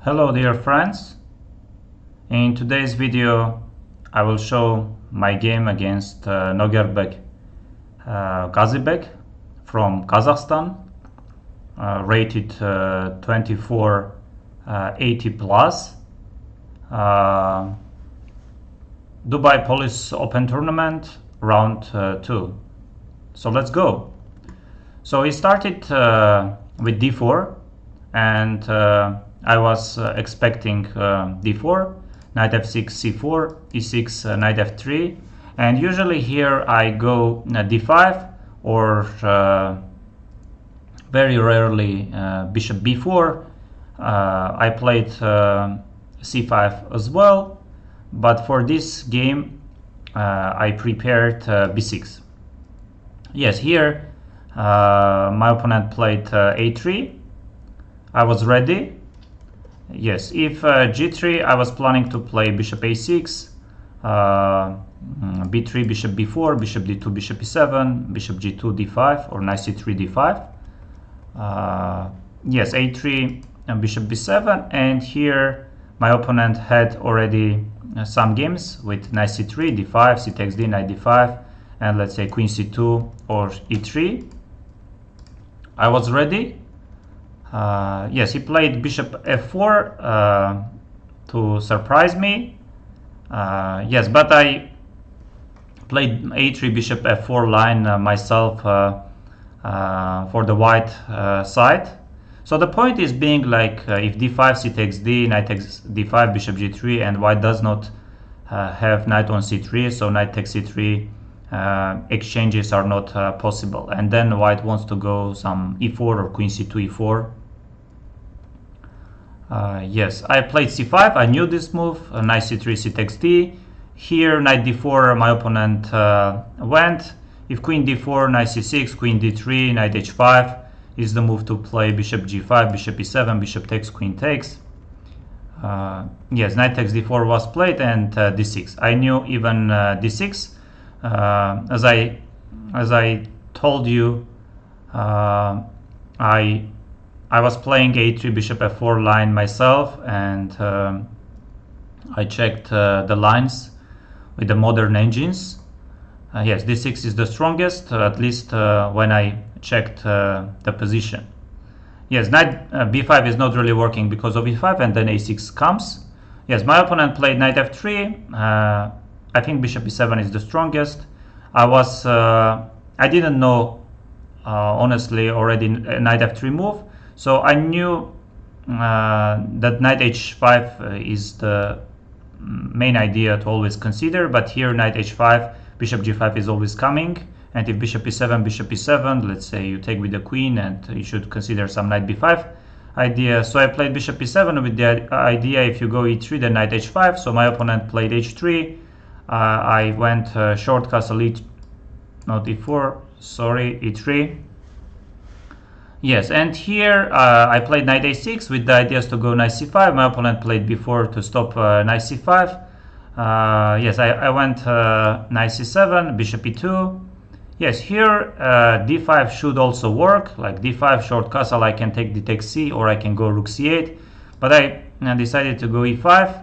Hello dear friends, in today's video I will show my game against Nogerbek Kazybek from Kazakhstan, rated 2480 plus, Dubai Police Open Tournament round 2. So let's go. So he started with d4 and I was expecting d4, knight f6, c4, e6, knight f3, and usually here I go d5 or very rarely bishop b4. I played c5 as well, but for this game I prepared b6. Yes, here my opponent played a3. I was ready. Yes, if g3, I was planning to play bishop a6, b3, bishop b4, bishop d2, bishop e7, bishop g2, d5, or knight c3, d5. Yes, a3 and bishop b7, and here my opponent had already some games with knight c3, d5, c takes d, knight d5, and let's say queen c2 or e3. I was ready. Yes, he played bishop f4 to surprise me. Yes, but I played a3 bishop f4 line myself for the white side. So the point is being like if d5, c takes d, knight takes d5, bishop g3, and white does not have knight on c3, so knight takes c3 exchanges are not possible, and then white wants to go some e4 or queen c2, e4. Yes, I played c5. I knew this move. Knight c3, c takes d. Here, knight d4, my opponent went. If queen d4, knight c6, queen d3, knight h5 is the move to play bishop g5, bishop e7, bishop takes, queen takes. Yes, knight takes d4 was played, and d6. I knew even d6. As I told you, I was playing a3 bishop f4 line myself, and I checked the lines with the modern engines. Yes, d6 is the strongest, at least when I checked the position. Yes, knight b5 is not really working because of e5, and then a6 comes. Yes, my opponent played knight f3. I think bishop e7 is the strongest. I didn't know honestly already knight f3 move. So I knew that knight h5 is the main idea to always consider, but here knight h5, bishop g5 is always coming, and if bishop e7, let's say you take with the queen, and you should consider some knight b5 idea. So I played bishop e7 with the idea if you go e3 then knight h5, so my opponent played h3. I went short castle not e4, sorry, e3. Yes, and here I played knight a6 with the ideas to go knight c5. My opponent played b4 to stop knight c5. Yes, I went knight c7, bishop e2. Yes, here d5 should also work, like d5 short castle. I can take d takes c, or I can go rook c8, but I decided to go e5.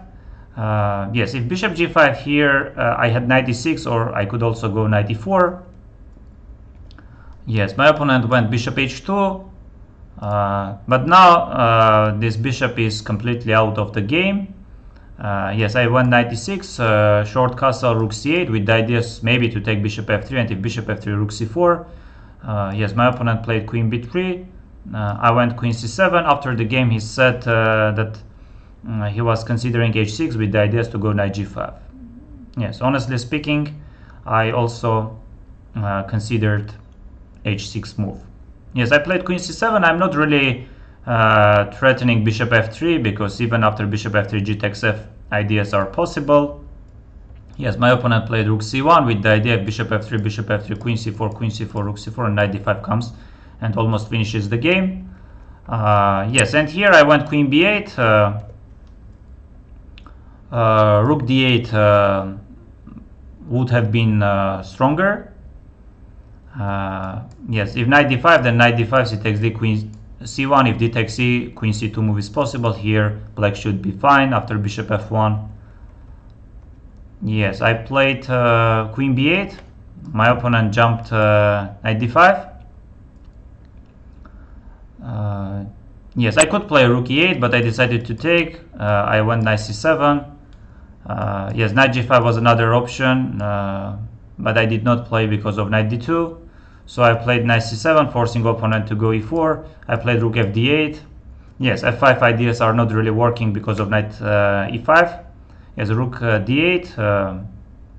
Yes, if bishop g5 here, I had knight e6, or I could also go knight e4. Yes, my opponent went bishop h2, but now this bishop is completely out of the game. Yes, I went knight e6, short castle, rook c8, with the ideas maybe to take bishop f3, and if bishop f3, rook c4. Yes, my opponent played queen b3. I went queen c7. After the game, he said that he was considering h6 with the ideas to go knight g5. Yes, honestly speaking, I also considered h6 move. Yes, I played queen c7. I'm not really threatening bishop f3, because even after bishop f3, g takes f ideas are possible. Yes, my opponent played rook c1 with the idea of bishop f3, queen c4, rook c4, and knight d5 comes and almost finishes the game. Yes, and here I went queen b8, rook d8 would have been stronger. Yes, if knight d5, then knight d5, c takes d, queen c1. If d takes c, queen c2 move is possible. Here black should be fine after bishop f1. Yes, I played queen b8. My opponent jumped knight d5. Yes, I could play rook e8, but I decided to take. I went knight c7. Yes, knight g5 was another option, but I did not play because of knight d2. So I played knight c7, forcing opponent to go e4. I played rook fd8. Yes, f5 ideas are not really working because of knight e5. Yes, rook d8.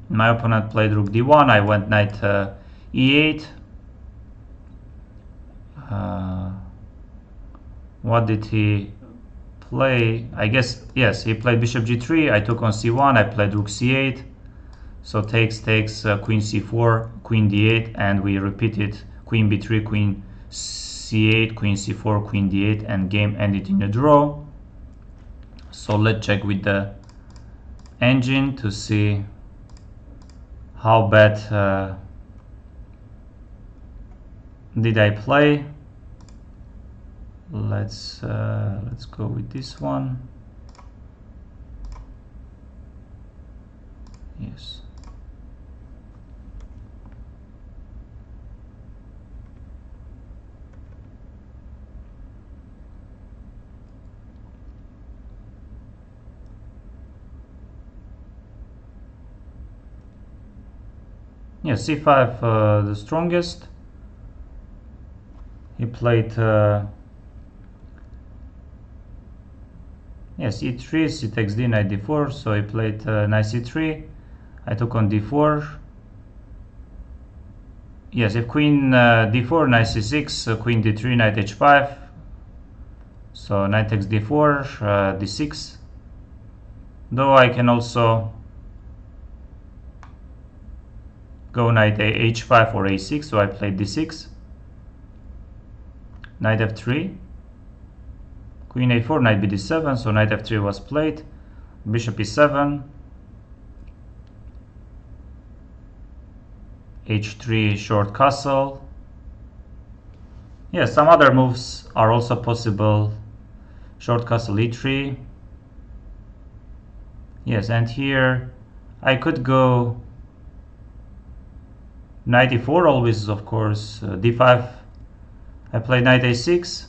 My opponent played rook d1. I went knight e8. What did he play? I guess, yes, he played bishop g3. I took on c1. I played rook c8. So takes, queen c4, queen d8, and we repeated queen b3, queen c8, queen c4, queen d8, and game ended in a draw. So let's check with the engine to see how bad did I play. Let's go with this one. Yes. Yes, c5 the strongest. He played yes, e3, c takes d, knight d4. So he played knight c3. I took on d4. Yes, if queen d4, knight c6, queen d3, knight h5. So knight takes d4, d6. Though I can also go knight h5 or a6, so I played d6. Knight f3. Queen a4, knight bd7, so knight f3 was played. Bishop e7. h3 short castle. Yes, some other moves are also possible. Short castle e3. Yes, and here I could go knight e4 always, of course. d5. I played knight a6.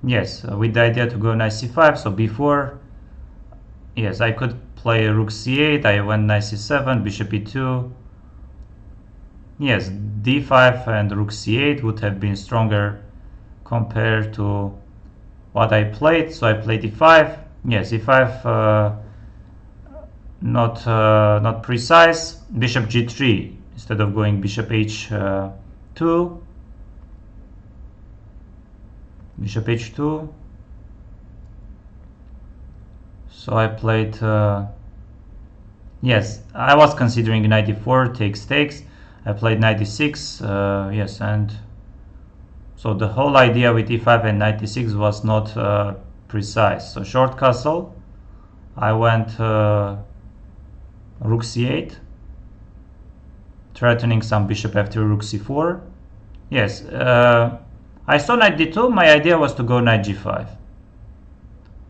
Yes, with the idea to go knight c5. So b4. Yes, I could play rook c8. I went knight c7, bishop e2. Yes, d5 and rook c8 would have been stronger compared to what I played. So I played e5. Yes, e5 not precise. Bishop g3 instead of going bishop h2. Bishop h2. So I played yes, I was considering knight e4, takes. I played knight e6. Yes, and so the whole idea with e5 and knight e6 was not precise. So short castle. I went rook c8, threatening some bishop f3, rook c4. Yes, I saw knight d2. My idea was to go knight g5.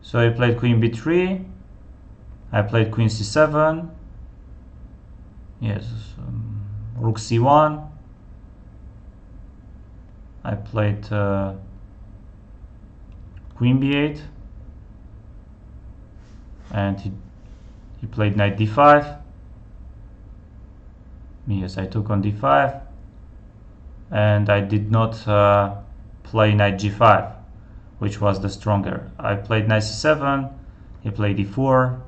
So I played queen b3. I played queen c7. Yes, rook c1. I played queen b8. And he played knight d5. Yes, I took on d5. And I did not play knight g5, which was the stronger. I played knight c7. He played e4.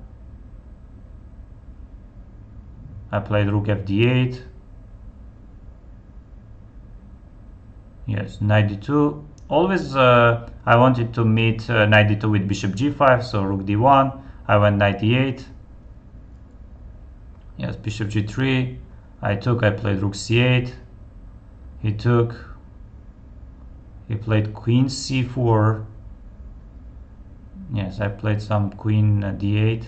I played rook fd8. Yes, knight d2. Always I wanted to meet knight d2 with bishop g5, so rook d1. I went knight e8. Yes, bishop g3. I played rook c8. He took. He played queen c4. Yes, I played some queen d8.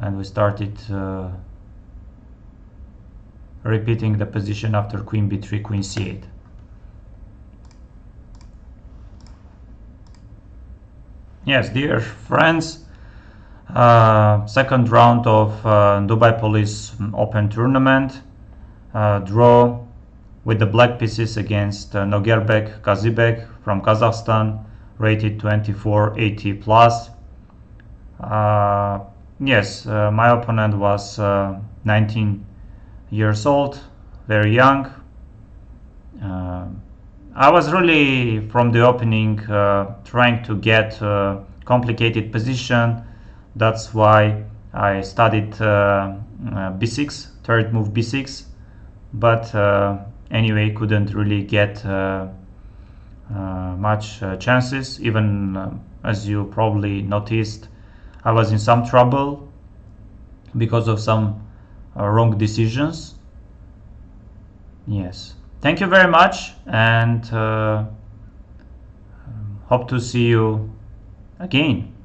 And we started repeating the position after queen b3, queen c8. Yes, dear friends, second round of Dubai Police Open Tournament, draw with the black pieces against Nogerbek Kazybek from Kazakhstan, rated 2480 plus. Yes, my opponent was 19 years old, very young. Uh, I was really from the opening trying to get complicated position. That's why I studied b6, third move b6, but anyway couldn't really get much chances. Even as you probably noticed, I was in some trouble because of some wrong decisions. Yes. Thank you very much, and hope to see you again.